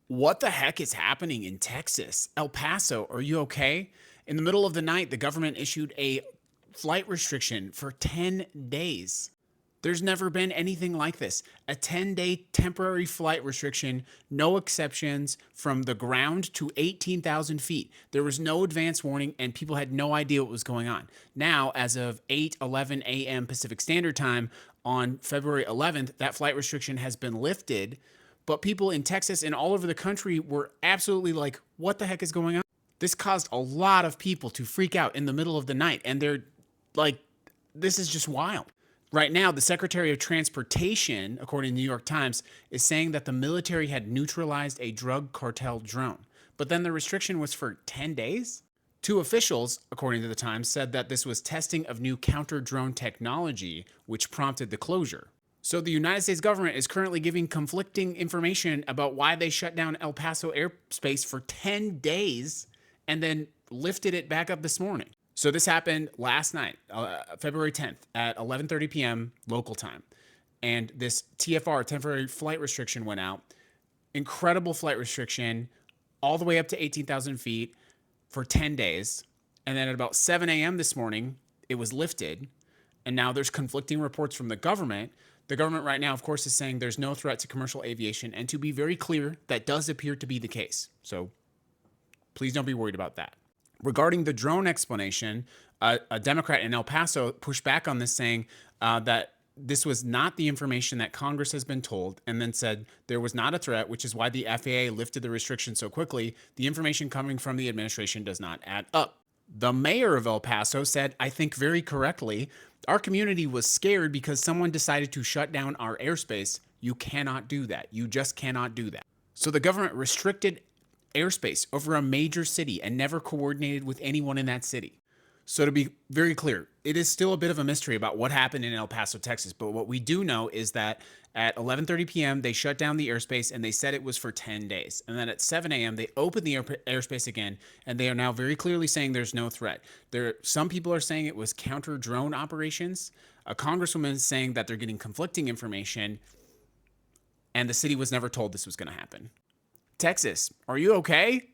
What the heck is happening in Texas? El Paso, are you okay? In the middle of the night, the government issued a flight restriction for 10 days. There's never been anything like this. A 10-day temporary flight restriction, no exceptions from the ground to 18,000 feet. There was no advance warning and people had no idea what was going on. Now, as of 8:11 a.m. Pacific Standard Time on February 11th, that flight restriction has been lifted. But people in Texas and all over the country were absolutely like, what the heck is going on? This caused a lot of people to freak out in the middle of the night. And they're like, this is just wild. Right now, the Secretary of Transportation, according to the New York Times, is saying that the military had neutralized a drug cartel drone. But then the restriction was for 10 days? Two officials, according to the Times, said that this was testing of new counter drone technology, which prompted the closure. So the United States government is currently giving conflicting information about why they shut down El Paso airspace for 10 days and then lifted it back up this morning. So this happened last night, February 10th at 11:30 p.m. local time. And this TFR, temporary flight restriction, went out. Incredible flight restriction all the way up to 18,000 feet for 10 days. And then at about 7 a.m. this morning, it was lifted. And now there's conflicting reports from the government. The government right now, of course, is saying there's no threat to commercial aviation. And to be very clear, that does appear to be the case. So please don't be worried about that. Regarding the drone explanation, a Democrat in El Paso pushed back on this, saying that this was not the information that Congress has been told, and then said there was not a threat, which is why the FAA lifted the restriction so quickly. The information coming from the administration does not add up. The mayor of El Paso said, I think very correctly, our community was scared because someone decided to shut down our airspace. You cannot do that. You just cannot do that. So the government restricted airspace over a major city and never coordinated with anyone in that city. So to be very clear, it is still a bit of a mystery about what happened in El Paso, Texas. But what we do know is that at 11:30 p.m., they shut down the airspace and they said it was for 10 days. And then at 7 a.m., they opened the airspace again. And they are now very clearly saying there's no threat. Some people are saying it was counter drone operations. A congresswoman is saying that they're getting conflicting information. And the city was never told this was going to happen. Texas, are you okay?